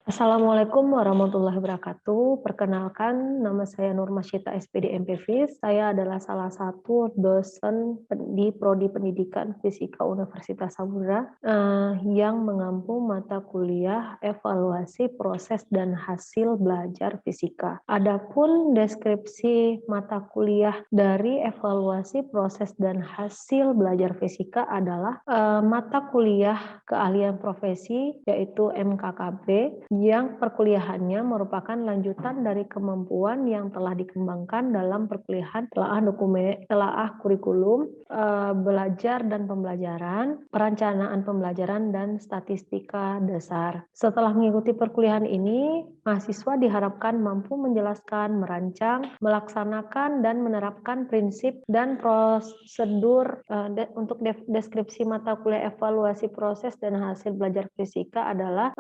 Assalamualaikum warahmatullahi wabarakatuh. Perkenalkan, nama saya Nur Masyita SPD MPV. Saya adalah salah satu dosen di Prodi Pendidikan Fisika Universitas Samudra yang mengampu mata kuliah evaluasi proses dan hasil belajar fisika. Adapun deskripsi mata kuliah dari evaluasi proses dan hasil belajar fisika adalah mata kuliah keahlian profesi yaitu MKKP yang perkuliahannya merupakan lanjutan dari kemampuan yang telah dikembangkan dalam perkuliahan telaah kurikulum, belajar dan pembelajaran, perencanaan pembelajaran, dan statistika dasar. Setelah mengikuti perkuliahan ini, mahasiswa diharapkan mampu menjelaskan, merancang, melaksanakan, dan menerapkan prinsip dan prosedur untuk deskripsi mata kuliah evaluasi proses dan hasil belajar fisika adalah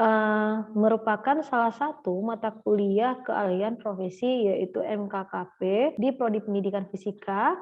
merupakan salah satu mata kuliah keahlian profesi yaitu MKKP di Prodi Pendidikan Fisika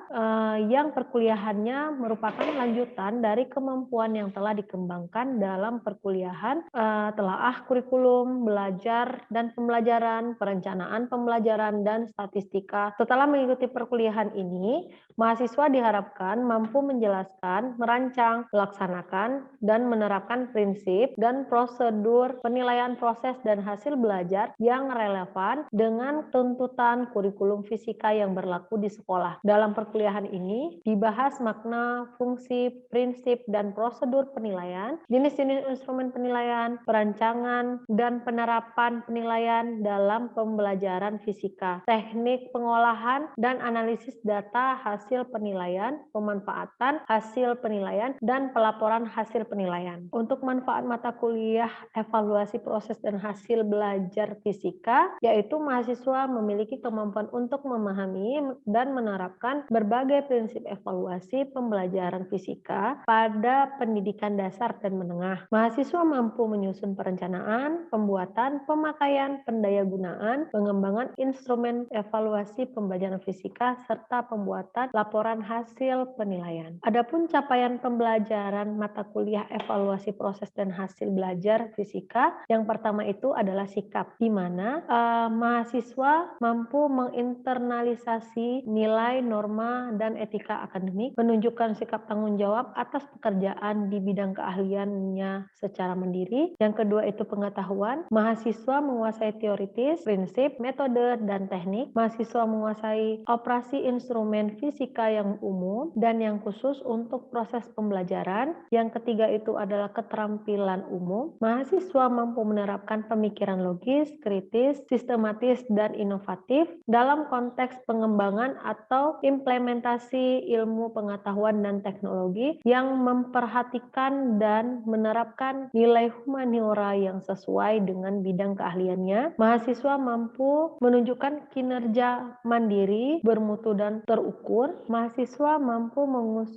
yang perkuliahannya merupakan lanjutan dari kemampuan yang telah dikembangkan dalam perkuliahan telaah kurikulum, belajar dan pembelajaran, perencanaan pembelajaran, dan statistika. Setelah mengikuti perkuliahan ini, mahasiswa diharapkan mampu menjelaskan, merancang, melaksanakan, dan menerapkan prinsip dan prosedur penilaian proses dan hasil belajar yang relevan dengan tuntutan kurikulum fisika yang berlaku di sekolah. Dalam perkuliahan ini dibahas makna, fungsi, prinsip, dan prosedur penilaian, jenis-jenis instrumen penilaian, perancangan, dan penerapan penilaian dalam pembelajaran fisika, teknik pengolahan dan analisis data hasil penilaian, pemanfaatan hasil penilaian, dan pelaporan hasil penilaian. Untuk manfaat mata kuliah evaluasi proses dan hasil belajar fisika, yaitu mahasiswa memiliki kemampuan untuk memahami dan menerapkan berbagai prinsip evaluasi pembelajaran fisika pada pendidikan dasar dan menengah. Mahasiswa mampu menyusun perencanaan, pembuatan, pemakaian, pendayagunaan, pengembangan instrumen evaluasi pembelajaran fisika, serta pembuatan laporan hasil penilaian. Adapun capaian pembelajaran mata kuliah evaluasi proses dan hasil belajar fisika, yang pertama itu adalah sikap, di mana mahasiswa mampu menginternalisasi nilai, norma, dan etika akademik, menunjukkan sikap tanggung jawab atas pekerjaan di bidang keahliannya secara mandiri. Yang kedua itu pengetahuan, mahasiswa menguasai teoritis, prinsip, metode, dan teknik. Mahasiswa menguasai operasi instrumen fisika yang umum dan yang khusus untuk proses pembelajaran. Yang ketiga itu adalah keterampilan umum. Mahasiswa mampu menerapkan pemikiran logis, kritis, sistematis, dan inovatif dalam konteks pengembangan atau implementasi ilmu pengetahuan dan teknologi yang memperhatikan dan menerapkan nilai humaniora yang sesuai dengan bidang keahliannya. Mahasiswa mampu menunjukkan kinerja mandiri, bermutu, dan terukur. Mahasiswa mampu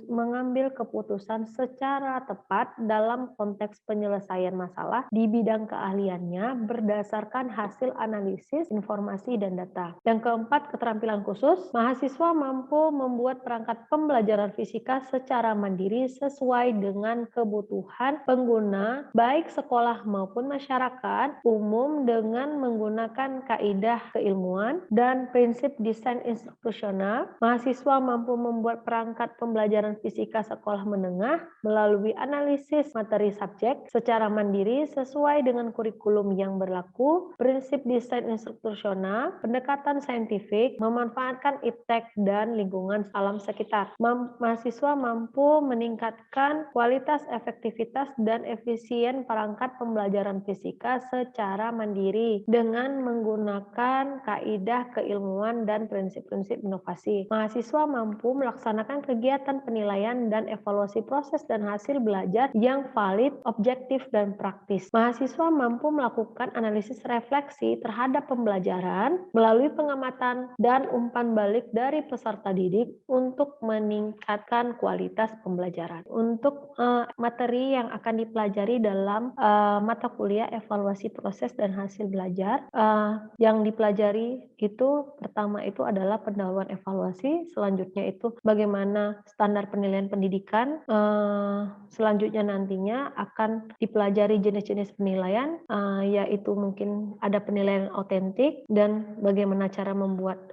mengambil keputusan secara tepat dalam konteks penyelesaian masalah di bidang keahliannya berdasarkan hasil analisis informasi dan data. Yang keempat, keterampilan khusus. Mahasiswa mampu membuat perangkat pembelajaran fisika secara mandiri sesuai dengan kebutuhan pengguna, baik sekolah maupun masyarakat umum, dengan menggunakan kaidah keilmuan dan prinsip desain instruksional. Mahasiswa mampu membuat perangkat pembelajaran fisika sekolah menengah melalui analisis materi subjek secara mandiri sesuai dengan kurikulum yang berlaku, prinsip desain instruksional, pendekatan saintifik, memanfaatkan iptek dan lingkungan alam sekitar. Mahasiswa mampu meningkatkan kualitas, efektivitas, dan efisien perangkat pembelajaran fisika secara mandiri dengan menggunakan kaidah keilmuan dan prinsip-prinsip inovasi. Mahasiswa mampu melaksanakan kegiatan penilaian dan evaluasi proses dan hasil belajar yang valid, objektif, dan praktis. Mahasiswa mampu melakukan analisis refleksi terhadap pembelajaran melalui pengamatan dan umpan balik dari peserta didik untuk meningkatkan kualitas pembelajaran. Untuk materi yang akan dipelajari dalam mata kuliah evaluasi proses dan hasil belajar belajar. Yang dipelajari itu pertama itu adalah pendahuluan evaluasi, selanjutnya itu bagaimana standar penilaian pendidikan, selanjutnya nantinya akan dipelajari jenis-jenis penilaian, yaitu mungkin ada penilaian autentik dan bagaimana cara membuat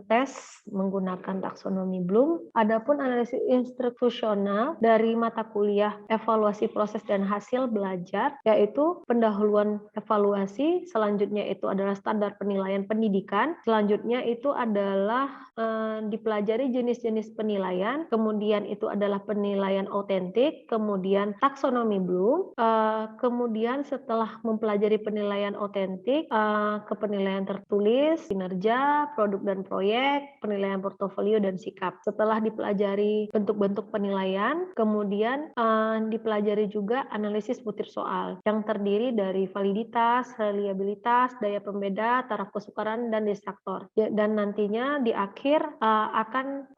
tes menggunakan taksonomi Bloom. Adapun analisis instruksional dari mata kuliah evaluasi proses dan hasil belajar, yaitu pendahuluan evaluasi, selanjutnya itu adalah standar penilaian pendidikan, selanjutnya itu adalah dipelajari jenis-jenis penilaian, kemudian itu adalah penilaian autentik, kemudian taksonomi Bloom, kemudian setelah mempelajari penilaian autentik, ke penilaian tertulis, kinerja, produk dan proyek, penilaian portofolio dan sikap. Setelah dipelajari bentuk-bentuk penilaian, kemudian dipelajari juga analisis butir soal yang terdiri dari validitas, reliabilitas, daya pembeda, taraf kesukaran, dan distraktor. Dan nantinya di akhir akan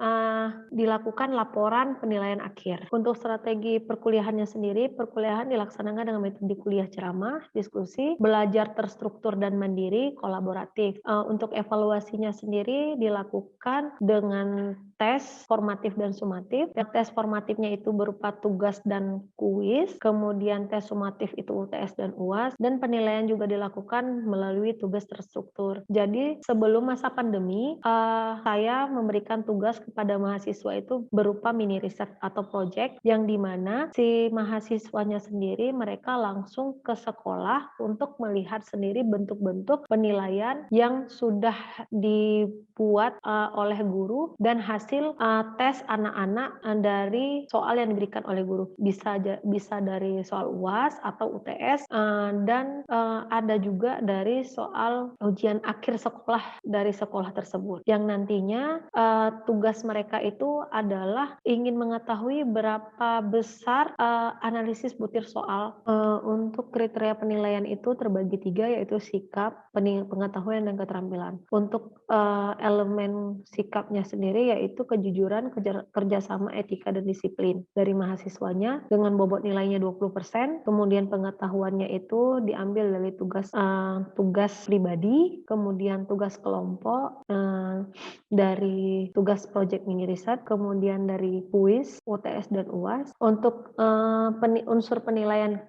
dilakukan laporan penilaian akhir. Untuk strategi perkuliahannya sendiri, perkuliahan dilaksanakan dengan metode kuliah ceramah, diskusi, belajar terstruktur dan mandiri, kolaboratif. Untuk evaluasinya sendiri dilakukan dengan tes formatif dan sumatif. Tes formatifnya itu berupa tugas dan kuis, kemudian tes sumatif itu UTS dan UAS, dan penilaian juga dilakukan melalui tugas terstruktur. Jadi sebelum masa pandemi, saya memberikan tugas kepada mahasiswa itu berupa mini riset atau project, yang dimana si mahasiswanya sendiri mereka langsung ke sekolah untuk melihat sendiri bentuk-bentuk penilaian yang sudah dibuat oleh guru dan hasil tes anak-anak dari soal yang diberikan oleh guru. Bisa dari soal UAS atau UTS, dan ada juga dari soal ujian akhir sekolah dari sekolah tersebut, yang nantinya tugas mereka itu adalah ingin mengetahui berapa besar analisis butir soal. Untuk kriteria penilaian itu terbagi 3, yaitu sikap, pengetahuan, dan keterampilan. Untuk elemen sikapnya sendiri yaitu kejujuran, kerjasama, etika, dan disiplin dari mahasiswanya dengan bobot nilainya 20%. Kemudian pengetahuannya itu diambil dari tugas pribadi, kemudian tugas kelompok, dari tugas project mini riset, kemudian dari kuis, UTS, dan UAS. Untuk unsur penilaian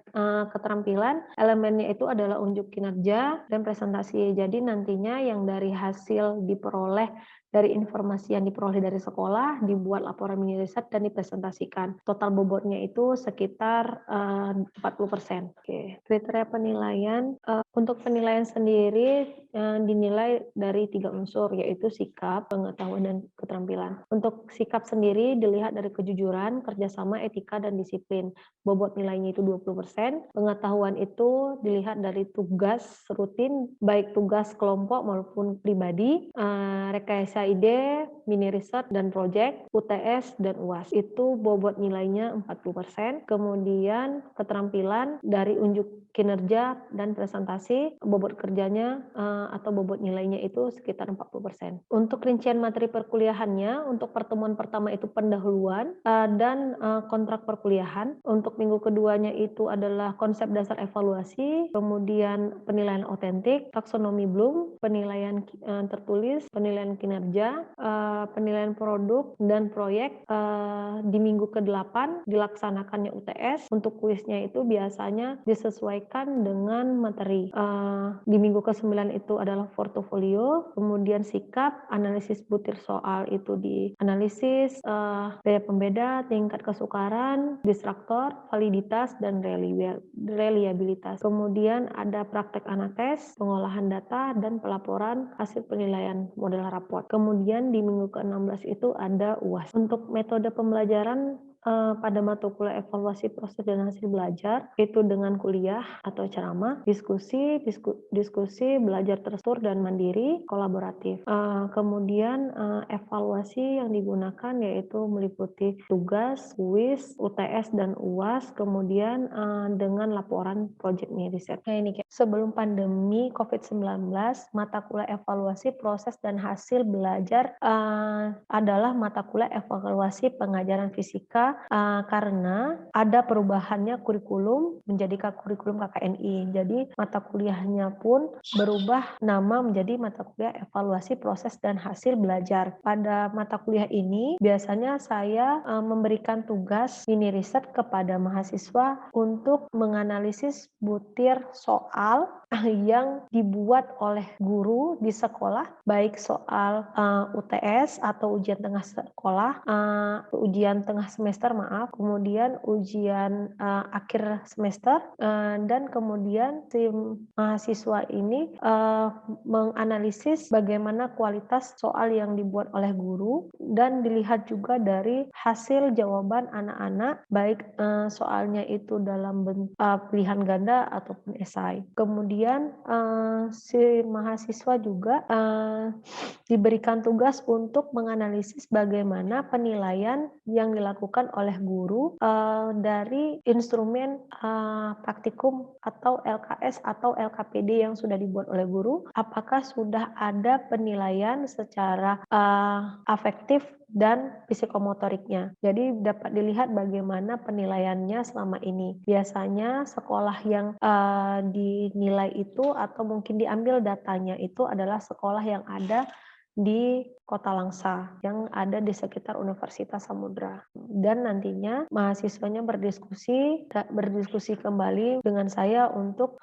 keterampilan, elemennya itu adalah unjuk kinerja dan presentasi. Jadi nantinya yang dari hasil diperoleh dari informasi yang diperoleh dari sekolah, dibuat laporan mini riset dan dipresentasikan. Total bobotnya itu sekitar 40%. Oke. Kriteria penilaian, untuk penilaian sendiri dinilai dari 3 unsur, yaitu sikap, pengetahuan, dan keterampilan. Untuk sikap sendiri dilihat dari kejujuran, kerjasama, etika, dan disiplin. Bobot nilainya itu 20%. Pengetahuan itu dilihat dari tugas rutin, baik tugas kelompok maupun pribadi, rekayasa ide, mini riset dan project, UTS dan UAS. Itu bobot nilainya 40%. Kemudian keterampilan dari unjuk kinerja dan presentasi, bobot kerjanya atau bobot nilainya itu sekitar 40%. Untuk rincian materi perkuliahannya, untuk pertemuan pertama itu pendahuluan dan kontrak perkuliahan. Untuk minggu keduanya itu adalah konsep dasar evaluasi, kemudian penilaian autentik, taksonomi Bloom, penilaian tertulis, penilaian kinerja, penilaian produk dan proyek. Di minggu ke-8 dilaksanakannya UTS. Untuk kuisnya itu biasanya disesuaikan dengan materi. Di minggu ke-9 itu adalah portofolio, kemudian sikap, analisis butir soal itu dianalisis, daya pembeda, tingkat kesukaran, distraktor, validitas, dan reliabilitas. Kemudian ada praktek anates, pengolahan data, dan pelaporan hasil penilaian model raport. Kemudian di minggu ke-16 itu ada UAS. Untuk metode pembelajaran pada mata kuliah evaluasi proses dan hasil belajar itu dengan kuliah atau ceramah, diskusi, belajar terstruktur dan mandiri, kolaboratif. Kemudian evaluasi yang digunakan yaitu meliputi tugas, kuis, UTS dan UAS, kemudian dengan laporan project mini riset. Nah ini sebelum pandemi COVID-19, mata kuliah evaluasi proses dan hasil belajar adalah mata kuliah evaluasi pengajaran fisika, Kenapa? Karena ada perubahannya kurikulum menjadi kurikulum KKNI. Jadi mata kuliahnya pun berubah nama menjadi mata kuliah evaluasi proses dan hasil belajar. Pada mata kuliah ini biasanya saya memberikan tugas mini riset kepada mahasiswa untuk menganalisis butir soal yang dibuat oleh guru di sekolah, baik soal UTS atau ujian tengah sekolah, ujian tengah semester kemudian ujian akhir semester, dan kemudian si mahasiswa ini menganalisis bagaimana kualitas soal yang dibuat oleh guru dan dilihat juga dari hasil jawaban anak-anak, baik soalnya itu dalam bentuk pilihan ganda ataupun esai. Kemudian si mahasiswa juga diberikan tugas untuk menganalisis bagaimana penilaian yang dilakukan oleh guru dari instrumen praktikum atau LKS atau LKPD yang sudah dibuat oleh guru, apakah sudah ada penilaian secara afektif dan psikomotoriknya. Jadi dapat dilihat bagaimana penilaiannya selama ini. Biasanya sekolah yang dinilai itu atau mungkin diambil datanya itu adalah sekolah yang ada di Kota Langsa yang ada di sekitar Universitas Samudra. Dan nantinya mahasiswanya berdiskusi kembali dengan saya untuk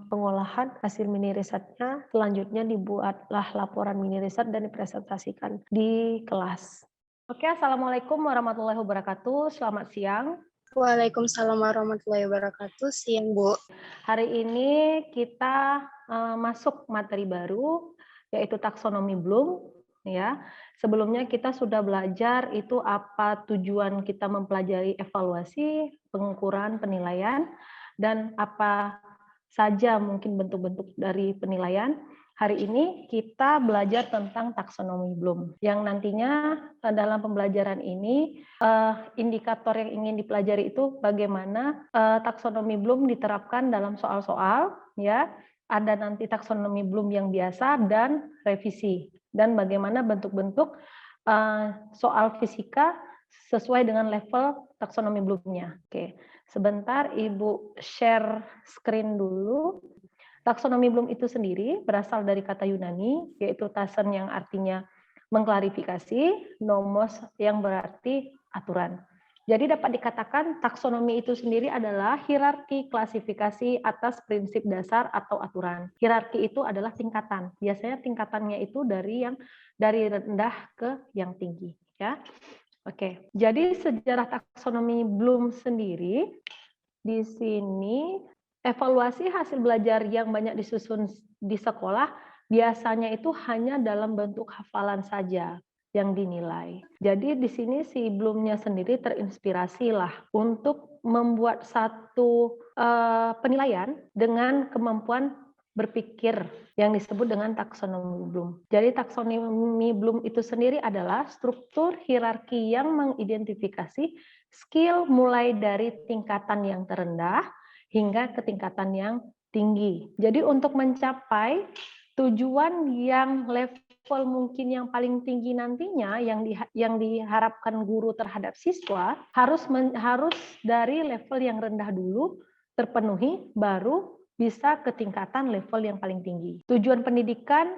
pengolahan hasil mini risetnya. Selanjutnya dibuatlah laporan mini riset dan dipresentasikan di kelas. Oke, Assalamualaikum warahmatullahi wabarakatuh. Selamat siang. Waalaikumsalam warahmatullahi wabarakatuh. Siang, Bu. Hari ini kita masuk materi baru, yaitu taksonomi Bloom. Ya, sebelumnya kita sudah belajar itu apa tujuan kita mempelajari evaluasi, pengukuran, penilaian, dan apa saja mungkin bentuk-bentuk dari penilaian. Hari ini kita belajar tentang taksonomi Bloom, yang nantinya dalam pembelajaran ini indikator yang ingin dipelajari itu bagaimana taksonomi Bloom diterapkan dalam soal-soal, ya. Ada nanti taksonomi Bloom yang biasa dan revisi, dan bagaimana bentuk-bentuk soal fisika sesuai dengan level taksonomi Bloom-nya. Oke, sebentar Ibu share screen dulu. Taksonomi Bloom itu sendiri berasal dari kata Yunani, yaitu tasen yang artinya mengklarifikasi, nomos yang berarti aturan. Jadi dapat dikatakan taksonomi itu sendiri adalah hierarki klasifikasi atas prinsip dasar atau aturan. Hierarki itu adalah tingkatan. Biasanya tingkatannya itu dari rendah ke yang tinggi, ya. Oke. Jadi sejarah taksonomi Bloom sendiri di sini evaluasi hasil belajar yang banyak disusun di sekolah biasanya itu hanya dalam bentuk hafalan saja yang dinilai. Jadi di sini si Bloom-nya sendiri terinspirasi lah untuk membuat satu penilaian dengan kemampuan berpikir yang disebut dengan taksonomi Bloom. Jadi taksonomi Bloom itu sendiri adalah struktur hierarki yang mengidentifikasi skill mulai dari tingkatan yang terendah hingga ke tingkatan yang tinggi. Jadi untuk mencapai tujuan yang level mungkin yang paling tinggi nantinya yang diharapkan guru terhadap siswa harus dari level yang rendah dulu terpenuhi baru bisa ke tingkatan level yang paling tinggi. Tujuan pendidikan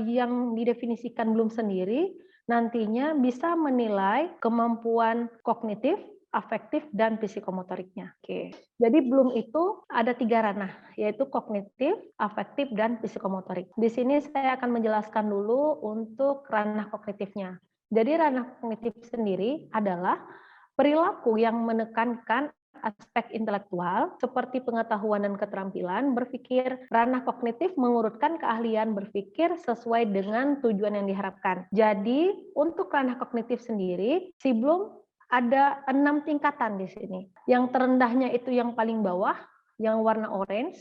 yang didefinisikan Bloom sendiri nantinya bisa menilai kemampuan kognitif, afektif, dan psikomotoriknya. Oke. Jadi Bloom itu ada 3 ranah, yaitu kognitif, afektif, dan psikomotorik. Di sini saya akan menjelaskan dulu untuk ranah kognitifnya. Jadi ranah kognitif sendiri adalah perilaku yang menekankan aspek intelektual seperti pengetahuan dan keterampilan berpikir. Ranah kognitif mengurutkan keahlian berpikir sesuai dengan tujuan yang diharapkan. Jadi untuk ranah kognitif sendiri, si Bloom ada 6 tingkatan di sini. Yang terendahnya itu yang paling bawah, yang warna orange,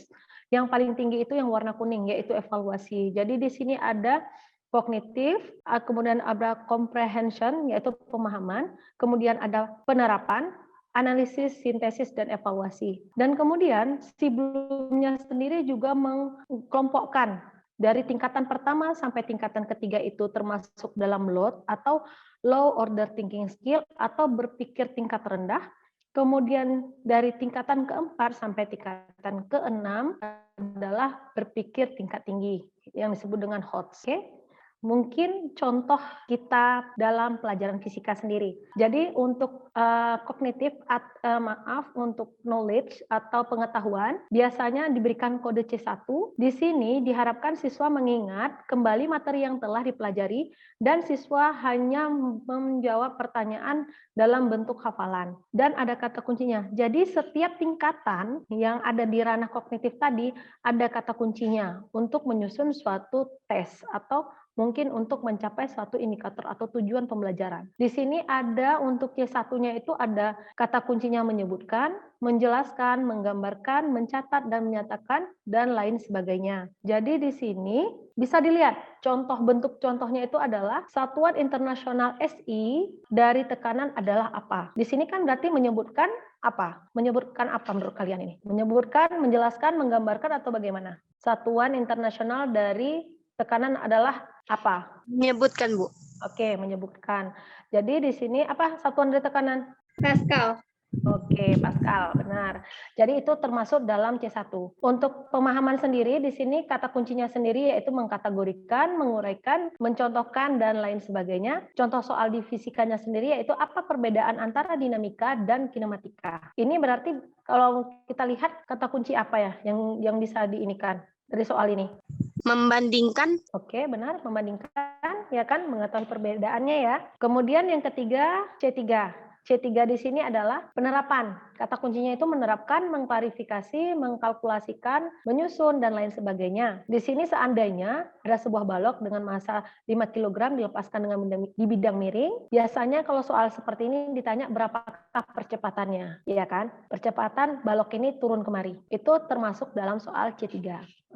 yang paling tinggi itu yang warna kuning, yaitu evaluasi. Jadi di sini ada kognitif, kemudian ada comprehension, yaitu pemahaman, kemudian ada penerapan, analisis, sintesis, dan evaluasi. Dan kemudian si Bloom-nya sendiri juga mengkelompokkan Dari tingkatan pertama sampai tingkatan ketiga itu termasuk dalam load atau low order thinking skill atau berpikir tingkat rendah. Kemudian dari tingkatan keempat sampai tingkatan keenam adalah berpikir tingkat tinggi yang disebut dengan hot skill. Mungkin contoh kita dalam pelajaran fisika sendiri. Jadi untuk kognitif, untuk knowledge atau pengetahuan, biasanya diberikan kode C1. Di sini diharapkan siswa mengingat kembali materi yang telah dipelajari dan siswa hanya menjawab pertanyaan dalam bentuk hafalan. Dan ada kata kuncinya. Jadi setiap tingkatan yang ada di ranah kognitif tadi ada kata kuncinya untuk menyusun suatu tes atau mungkin untuk mencapai suatu indikator atau tujuan pembelajaran. Di sini ada untuk C1-nya itu ada kata kuncinya menyebutkan, menjelaskan, menggambarkan, mencatat, dan menyatakan, dan lain sebagainya. Jadi di sini bisa dilihat contoh bentuk contohnya itu adalah Satuan Internasional SI dari tekanan adalah apa. Di sini kan berarti menyebutkan apa? Menyebutkan apa menurut kalian ini? Menyebutkan, menjelaskan, menggambarkan, atau bagaimana? Satuan Internasional dari tekanan adalah apa? Menyebutkan, Bu. Oke, menyebutkan. Jadi di sini apa satuan dari tekanan? Pascal. Oke, Pascal, benar. Jadi itu termasuk dalam C1. Untuk pemahaman sendiri, di sini kata kuncinya sendiri yaitu mengkategorikan, menguraikan, mencontohkan, dan lain sebagainya. Contoh soal di fisikanya sendiri yaitu apa perbedaan antara dinamika dan kinematika. Ini berarti kalau kita lihat kata kunci apa ya yang bisa diinikan dari soal ini? Membandingkan. Oke, benar, membandingkan, ya kan, mengetahui perbedaannya ya. Kemudian yang ketiga, C3. C3 di sini adalah penerapan. Kata kuncinya itu menerapkan, mengklarifikasi, mengkalkulasikan, menyusun, dan lain sebagainya. Di sini seandainya ada sebuah balok dengan massa 5 kg dilepaskan dengan di bidang miring, biasanya kalau soal seperti ini ditanya berapakah percepatannya, ya kan? Percepatan balok ini turun kemari. Itu termasuk dalam soal C3.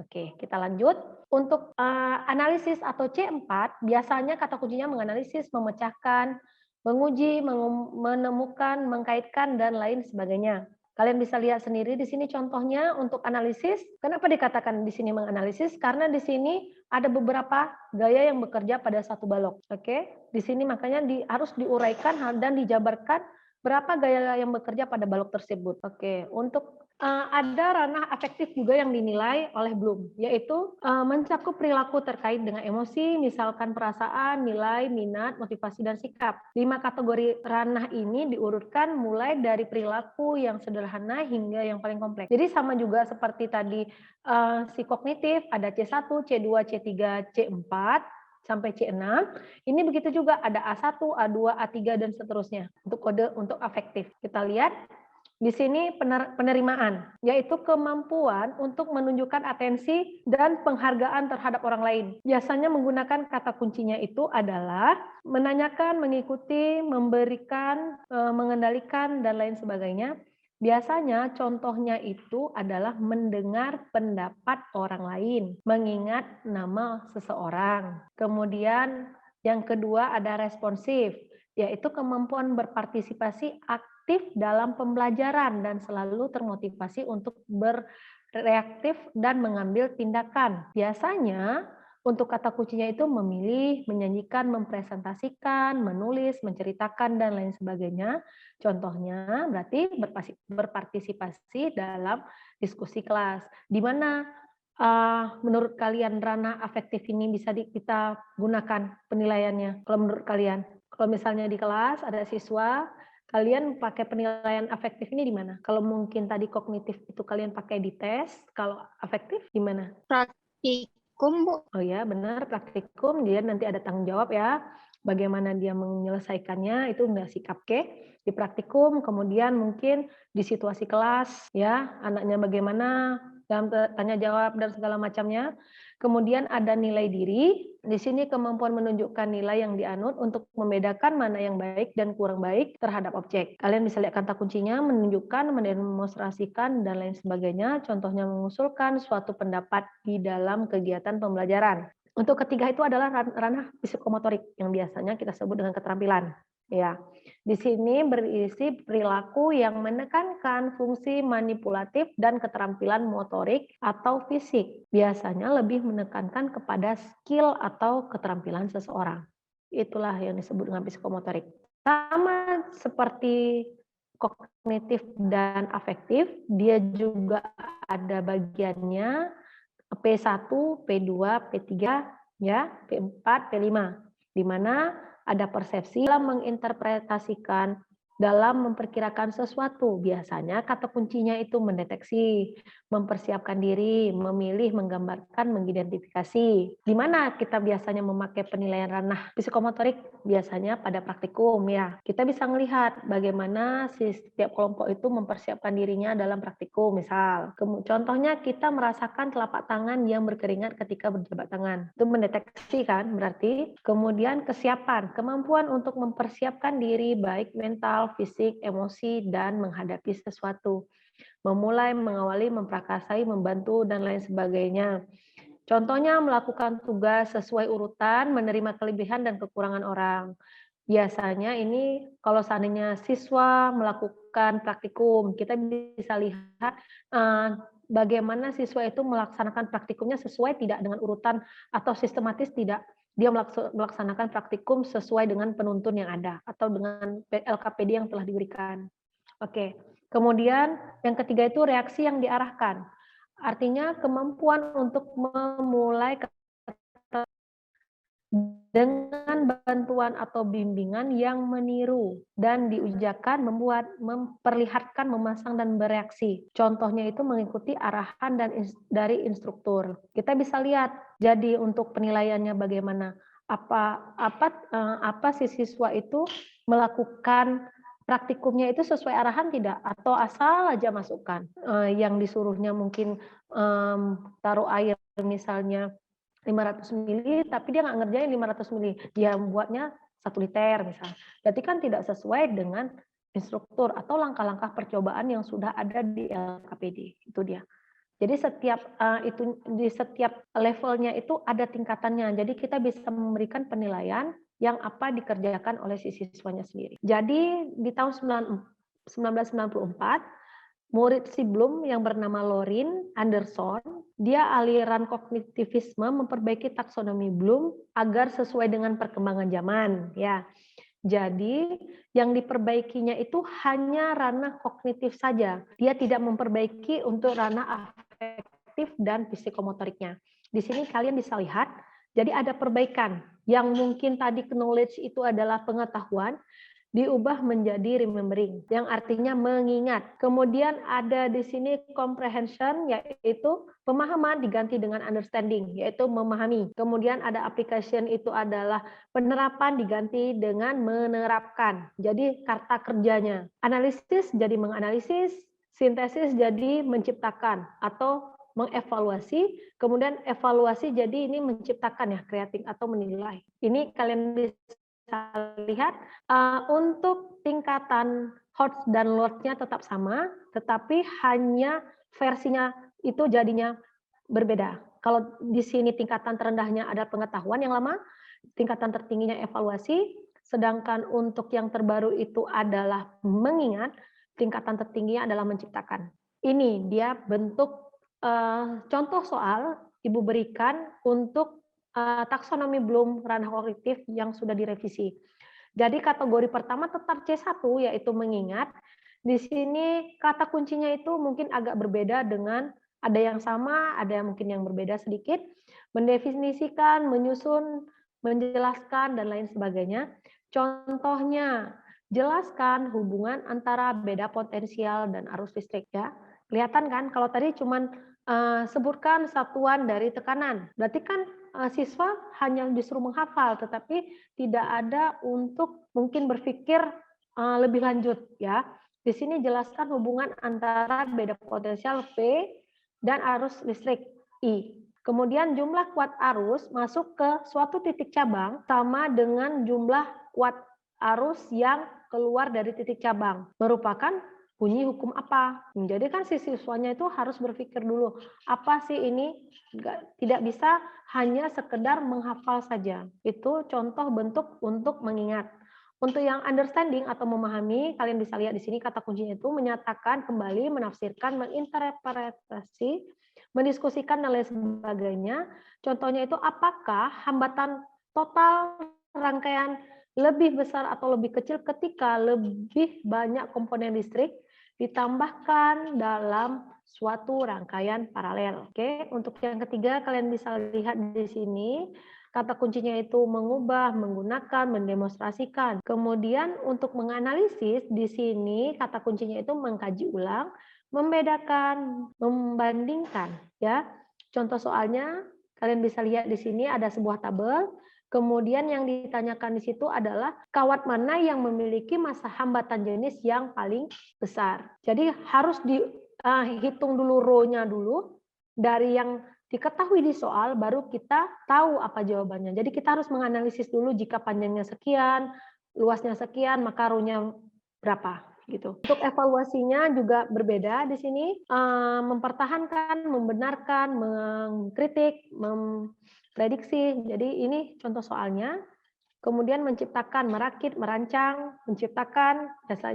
Oke, kita lanjut. Untuk analisis atau C4, biasanya kata kuncinya menganalisis, memecahkan, menguji, menemukan, mengkaitkan, dan lain sebagainya. Kalian bisa lihat sendiri di sini contohnya untuk analisis. Kenapa dikatakan di sini menganalisis? Karena di sini ada beberapa gaya yang bekerja pada satu balok. Oke, di sini makanya harus diuraikan dan dijabarkan berapa gaya yang bekerja pada balok tersebut. Oke, untuk ada ranah afektif juga yang dinilai oleh Bloom, yaitu mencakup perilaku terkait dengan emosi, misalkan perasaan, nilai, minat, motivasi, dan sikap. 5 kategori ranah ini diurutkan mulai dari perilaku yang sederhana hingga yang paling kompleks. Jadi sama juga seperti tadi si kognitif, ada C1, C2, C3, C4, sampai C6. Ini begitu juga ada A1, A2, A3, dan seterusnya untuk kode untuk afektif. Kita lihat di sini penerimaan, yaitu kemampuan untuk menunjukkan atensi dan penghargaan terhadap orang lain. Biasanya menggunakan kata kuncinya itu adalah menanyakan, mengikuti, memberikan, mengendalikan, dan lain sebagainya. Biasanya contohnya itu adalah mendengar pendapat orang lain, mengingat nama seseorang. Kemudian yang kedua ada responsif, yaitu kemampuan berpartisipasi aktif dalam pembelajaran dan selalu termotivasi untuk bereaktif dan mengambil tindakan. Biasanya untuk kata kuncinya itu memilih, menyanyikan, mempresentasikan, menulis, menceritakan, dan lain sebagainya. Contohnya berarti berpartisipasi dalam diskusi kelas. Di mana menurut kalian ranah afektif ini bisa kita gunakan penilaiannya? Kalau menurut kalian? Kalau misalnya di kelas ada siswa, kalian pakai penilaian afektif ini di mana? Kalau mungkin tadi kognitif itu kalian pakai di tes, kalau afektif di mana? Praktikum, Bu. Oh ya, benar, praktikum. Dia nanti ada tanggung jawab ya. Bagaimana dia menyelesaikannya itu nggak sikap ke di praktikum, kemudian mungkin di situasi kelas ya, anaknya bagaimana dalam tanya jawab dan segala macamnya. Kemudian ada nilai diri. Di sini kemampuan menunjukkan nilai yang dianut untuk membedakan mana yang baik dan kurang baik terhadap objek. Kalian bisa lihat kata kuncinya, menunjukkan, mendemonstrasikan, dan lain sebagainya. Contohnya mengusulkan suatu pendapat di dalam kegiatan pembelajaran. Untuk ketiga itu adalah ranah psikomotorik yang biasanya kita sebut dengan keterampilan. Ya, di sini berisi perilaku yang menekankan fungsi manipulatif dan keterampilan motorik atau fisik. Biasanya lebih menekankan kepada skill atau keterampilan seseorang. Itulah yang disebut dengan psikomotorik. Sama seperti kognitif dan afektif, dia juga ada bagiannya P1, P2, P3, ya, P4, P5, di mana ada persepsi dalam menginterpretasikan, dalam memperkirakan sesuatu. Biasanya kata kuncinya itu mendeteksi, mempersiapkan diri, memilih, menggambarkan, mengidentifikasi. Di mana kita biasanya memakai penilaian ranah psikomotorik? Biasanya pada praktikum ya. Kita bisa melihat bagaimana setiap kelompok itu mempersiapkan dirinya dalam praktikum. Misal, contohnya kita merasakan telapak tangan yang berkeringat ketika berjabat tangan. Itu mendeteksi kan berarti. Kemudian kesiapan, kemampuan untuk mempersiapkan diri baik mental, fisik, emosi, dan menghadapi sesuatu. Memulai, mengawali, memprakarsai, membantu, dan lain sebagainya. Contohnya melakukan tugas sesuai urutan, menerima kelebihan dan kekurangan orang. Biasanya ini kalau seandainya siswa melakukan praktikum, kita bisa lihat bagaimana siswa itu melaksanakan praktikumnya sesuai tidak dengan urutan atau sistematis tidak. Dia melaksanakan praktikum sesuai dengan penuntun yang ada atau dengan LKPD yang telah diberikan. Oke. Kemudian yang ketiga itu reaksi yang diarahkan. Artinya kemampuan untuk memulai dengan bantuan atau bimbingan yang meniru dan diujakan, memperlihatkan, memasang, dan bereaksi. Contohnya itu mengikuti arahan dari instruktur. Kita bisa lihat, jadi untuk penilaiannya bagaimana, apa si siswa itu melakukan praktikumnya itu sesuai arahan tidak, atau asal aja masukkan. Yang disuruhnya mungkin taruh air misalnya 500 mili, tapi dia nggak ngerjain 500 mili, dia buatnya 1 liter misalnya. Berarti kan tidak sesuai dengan instruktur atau langkah-langkah percobaan yang sudah ada di LKPD, itu dia. Jadi di setiap levelnya itu ada tingkatannya. Jadi kita bisa memberikan penilaian yang apa dikerjakan oleh si siswanya sendiri. Jadi di tahun 1994 murid si Bloom yang bernama Lorin Anderson, dia aliran kognitivisme memperbaiki taksonomi Bloom agar sesuai dengan perkembangan zaman, ya. Jadi yang diperbaikinya itu hanya ranah kognitif saja. Dia tidak memperbaiki untuk ranah afektif dan psikomotoriknya. Di sini kalian bisa lihat, jadi ada perbaikan. Yang mungkin tadi knowledge itu adalah pengetahuan, diubah menjadi remembering, yang artinya mengingat. Kemudian ada di sini comprehension, yaitu pemahaman diganti dengan understanding, yaitu memahami. Kemudian ada application, itu adalah penerapan diganti dengan menerapkan. Jadi kata kerjanya. Analisis jadi menganalisis, sintesis jadi menciptakan atau mengevaluasi, kemudian evaluasi jadi ini menciptakan ya, creating atau menilai. Ini kalian bisa lihat untuk tingkatan HOTS dan LOTS-nya tetap sama, tetapi hanya versinya itu jadinya berbeda. Kalau di sini tingkatan terendahnya ada pengetahuan yang lama, tingkatan tertingginya evaluasi, sedangkan untuk yang terbaru itu adalah mengingat, tingkatan tertingginya adalah menciptakan. Ini dia bentuk contoh soal Ibu berikan untuk taksonomi Bloom ranah kognitif yang sudah direvisi. Jadi kategori pertama tetap C1 yaitu mengingat. Di sini kata kuncinya itu mungkin agak berbeda dengan ada yang sama, ada yang mungkin yang berbeda sedikit. Mendefinisikan, menyusun, menjelaskan, dan lain sebagainya. Contohnya, jelaskan hubungan antara beda potensial dan arus listrik ya. Kelihatan kan kalau tadi cuman sebutkan satuan dari tekanan. Berarti kan siswa hanya disuruh menghafal, tetapi tidak ada untuk mungkin berpikir lebih lanjut ya. Di sini jelaskan hubungan antara beda potensial V dan arus listrik I. Kemudian jumlah kuat arus masuk ke suatu titik cabang sama dengan jumlah kuat arus yang keluar dari titik cabang. Merupakan bunyi hukum apa. Jadi kan si siswanya itu harus berpikir dulu, apa sih ini? Tidak bisa hanya sekedar menghafal saja. Itu contoh bentuk untuk mengingat. Untuk yang understanding atau memahami, kalian bisa lihat di sini kata kuncinya itu menyatakan kembali, menafsirkan, menginterpretasi, mendiskusikan, dan lain sebagainya. Contohnya itu apakah hambatan total rangkaian lebih besar atau lebih kecil ketika lebih banyak komponen listrik ditambahkan dalam suatu rangkaian paralel. Oke, untuk yang ketiga kalian bisa lihat di sini kata kuncinya itu mengubah, menggunakan, mendemonstrasikan. Kemudian untuk menganalisis di sini kata kuncinya itu mengkaji ulang, membedakan, membandingkan ya. Contoh soalnya kalian bisa lihat di sini ada sebuah tabel. Kemudian yang ditanyakan di situ adalah kawat mana yang memiliki masa hambatan jenis yang paling besar. Jadi harus dihitung dulu row-nya dulu dari yang diketahui di soal, baru kita tahu apa jawabannya. Jadi kita harus menganalisis dulu jika panjangnya sekian, luasnya sekian, maka row-nya berapa. Gitu. Untuk evaluasinya juga berbeda di sini, mempertahankan, membenarkan, mengkritik, memprediksi. Jadi ini contoh soalnya. Kemudian menciptakan, merakit, merancang, menciptakan.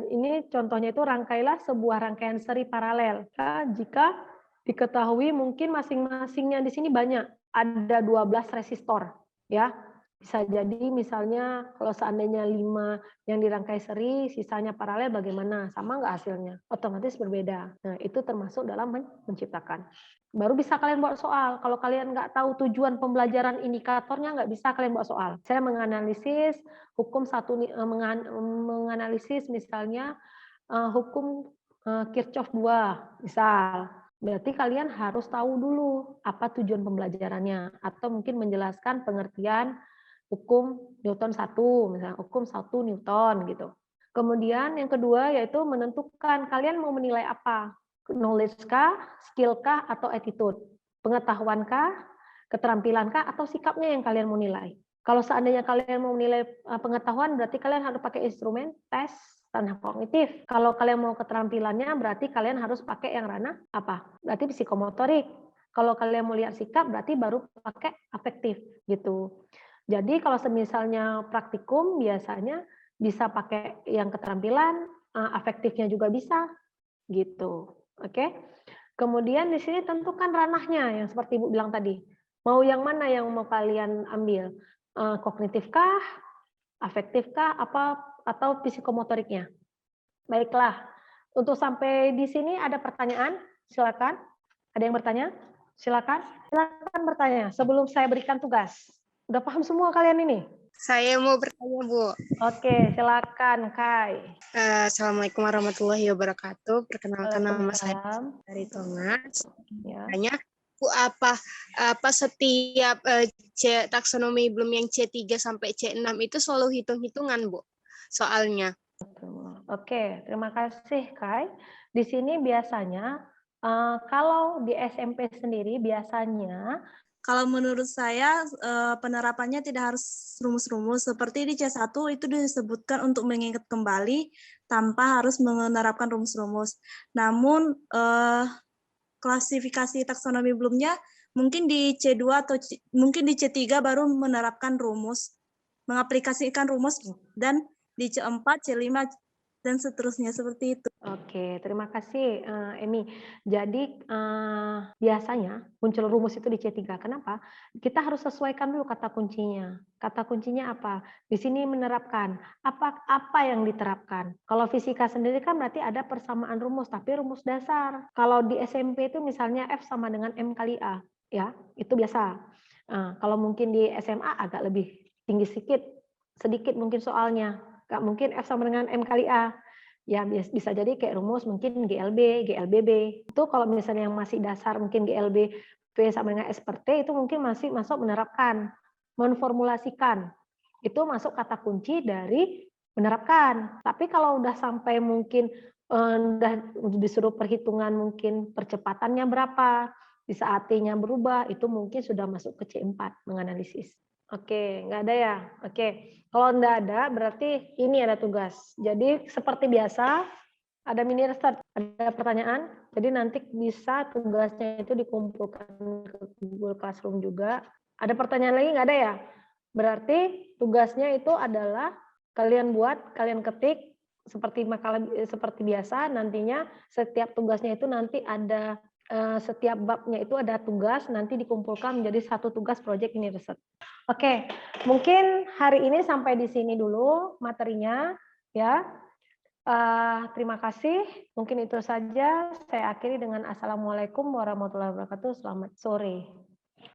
Ini contohnya itu rangkailah sebuah rangkaian seri paralel. Jika diketahui mungkin masing-masingnya di sini banyak, ada 12 resistor, ya. Bisa jadi misalnya kalau seandainya 5 yang dirangkai seri, sisanya paralel bagaimana? Sama nggak hasilnya? Otomatis berbeda. Nah, itu termasuk dalam menciptakan. Baru bisa kalian buat soal. Kalau kalian nggak tahu tujuan pembelajaran indikatornya, nggak bisa kalian buat soal. Saya menganalisis hukum menganalisis misalnya hukum Kirchhoff 2, misal. Berarti kalian harus tahu dulu apa tujuan pembelajarannya, atau mungkin menjelaskan pengertian hukum Newton 1, misalnya hukum 1 Newton gitu. Kemudian yang kedua yaitu menentukan kalian mau menilai apa. Knowledge kah, skill kah, atau attitude. Pengetahuan kah, keterampilan kah, atau sikapnya yang kalian mau nilai. Kalau seandainya kalian mau menilai pengetahuan, berarti kalian harus pakai instrumen tes ranah kognitif. Kalau kalian mau keterampilannya, berarti kalian harus pakai yang ranah apa? Berarti psikomotorik. Kalau kalian mau lihat sikap, berarti baru pakai afektif gitu. Jadi kalau semisalnya praktikum, biasanya bisa pakai yang keterampilan, afektifnya juga bisa gitu. Oke. Kemudian di sini tentukan ranahnya yang seperti Ibu bilang tadi. Mau yang mana yang mau kalian ambil? Kognitifkah, afektifkah, atau psikomotoriknya? Baiklah. Untuk sampai di sini ada pertanyaan? Silakan. Ada yang bertanya? Silakan. Silakan bertanya sebelum saya berikan tugas. Udah paham semua kalian ini? Saya mau bertanya, Bu. Oke, silakan, Kai. Assalamualaikum warahmatullahi wabarakatuh. Perkenalkan nama saya Waalaikumsalam. dari Thomas. Ya. Tanya, Bu, apa setiap taksonomi belum yang C3 sampai C6 itu selalu hitung-hitungan, Bu? Soalnya. Oke, terima kasih, Kai. Di sini biasanya kalau di SMP sendiri biasanya kalau menurut saya penerapannya tidak harus rumus-rumus. Seperti di C1 itu disebutkan untuk mengingat kembali tanpa harus menerapkan rumus-rumus. Namun klasifikasi taksonomi belumnya mungkin di C2 atau mungkin di C3 baru menerapkan rumus, mengaplikasikan rumus, dan di C4, C5, dan seterusnya seperti itu. Oke, terima kasih Emi. Jadi biasanya muncul rumus itu di C3. Kenapa? Kita harus sesuaikan dulu kata kuncinya. Kata kuncinya apa? Di sini menerapkan. Apa yang diterapkan? Kalau fisika sendiri kan berarti ada persamaan rumus, tapi rumus dasar. Kalau di SMP itu misalnya F sama dengan M kali A. Ya, itu biasa. Kalau mungkin di SMA agak lebih tinggi sedikit mungkin soalnya. Nggak mungkin F sama dengan M kali A. Ya bisa jadi kayak rumus mungkin GLB, GLBB. Itu kalau misalnya yang masih dasar mungkin GLB V sama dengan S per T itu mungkin masih masuk menerapkan, menformulasikan. Itu masuk kata kunci dari menerapkan. Tapi kalau udah sampai mungkin udah disuruh perhitungan mungkin percepatannya berapa, di saat T-nya berubah, itu mungkin sudah masuk ke C4 menganalisis. Oke, nggak ada ya? Oke, kalau nggak ada berarti ini ada tugas. Jadi seperti biasa, ada mini restart, ada pertanyaan. Jadi nanti bisa tugasnya itu dikumpulkan ke Google Classroom juga. Ada pertanyaan lagi nggak ada ya? Berarti tugasnya itu adalah Kalian buat, kalian ketik seperti makalah seperti biasa. Nantinya setiap tugasnya itu nanti ada setiap babnya itu ada tugas, nanti dikumpulkan menjadi satu tugas project ini riset. Oke, mungkin hari ini sampai di sini dulu materinya ya. Terima kasih. Mungkin itu saja. Saya akhiri dengan Assalamualaikum warahmatullahi wabarakatuh. Selamat sore.